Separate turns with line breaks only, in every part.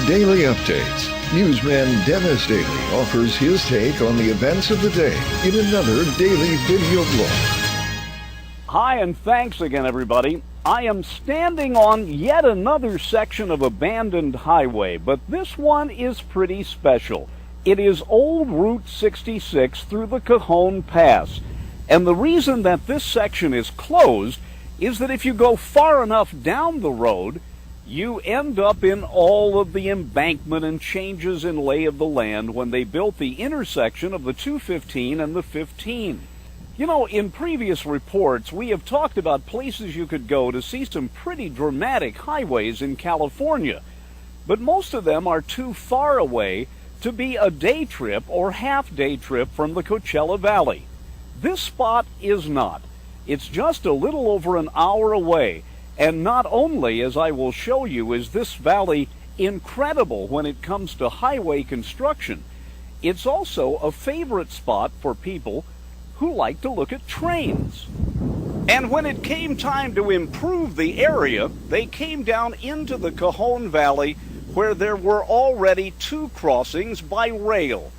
Daily Updates. Newsman Dennis Daly offers his take on the events of the day in another daily video blog.
Hi, and thanks again, everybody. I am standing on yet another section of abandoned highway, but this one is pretty special. It is old Route 66 through the Cajon Pass. And the reason that this section is closed is that if you go far enough down the road, you end up in all of the embankment and changes in lay of the land when they built the intersection of the 215 and the 15. You know, in previous reports, we have talked about places you could go to see some pretty dramatic highways in California, but most of them are too far away to be a day trip or half-day trip from the Coachella Valley. This spot is not. It's just a little over an hour away. And not only, as I will show you, is this valley incredible when it comes to highway construction, it's also a favorite spot for people who like to look at trains. And when it came time to improve the area, they came down into the Cajon Valley where there were already 2 crossings by rail.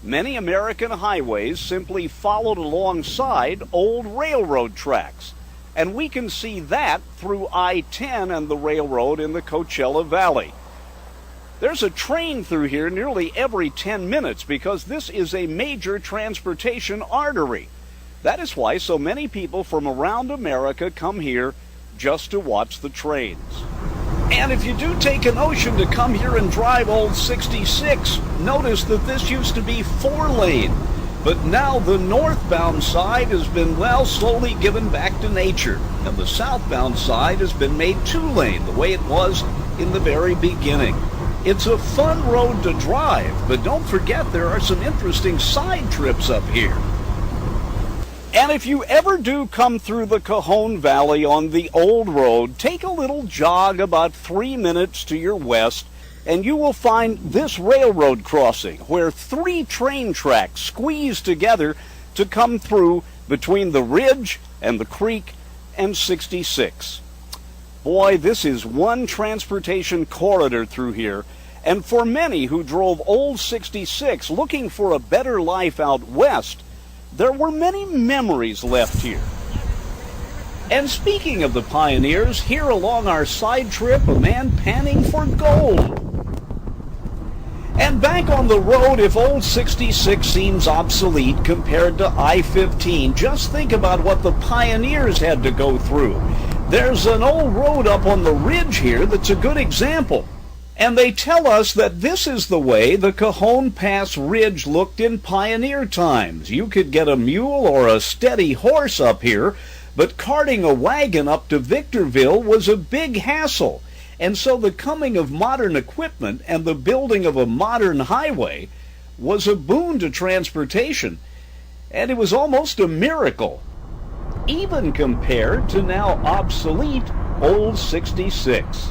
Many American highways simply followed alongside old railroad tracks. And we can see that through I-10 and the railroad in the Coachella Valley. There's a train through here nearly every 10 minutes because this is a major transportation artery. That is why so many people from around America come here just to watch the trains. And if you do take a notion to come here and drive old 66, notice that this used to be 4-lane. But now the northbound side has been, slowly given back to nature. And the southbound side has been made 2-lane, the way it was in the very beginning. It's a fun road to drive, but don't forget there are some interesting side trips up here. And if you ever do come through the Cajon Valley on the old road, take a little jog about 3 minutes to your west, and you will find this railroad crossing where 3 train tracks squeeze together to come through between the ridge and the creek and 66. Boy, this is one transportation corridor through here, and for many who drove old 66 looking for a better life out west, there were many memories left here. And speaking of the pioneers, here along our side trip, a man panning for gold. And back on the road, if old 66 seems obsolete compared to I-15, just think about what the pioneers had to go through. There's an old road up on the ridge here that's a good example. And they tell us that this is the way the Cajon Pass Ridge looked in pioneer times. You could get a mule or a steady horse up here, but carting a wagon up to Victorville was a big hassle. And so the coming of modern equipment and the building of a modern highway was a boon to transportation, and it was almost a miracle, even compared to now obsolete old 66.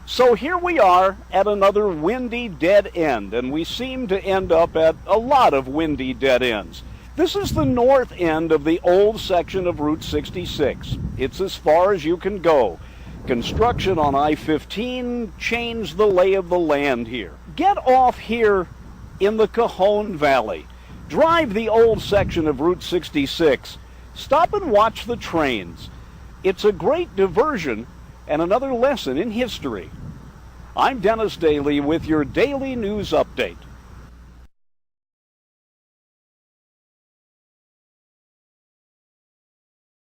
So here we are at another windy dead end, and we seem to end up at a lot of windy dead ends. This is the north end of the old section of Route 66. It's as far as you can go. Construction on I-15 changed the lay of the land here. Get off here in the Cajon Valley. Drive the old section of Route 66. Stop and watch the trains. It's a great diversion and another lesson in history. I'm Dennis Daly with your Daily News Update.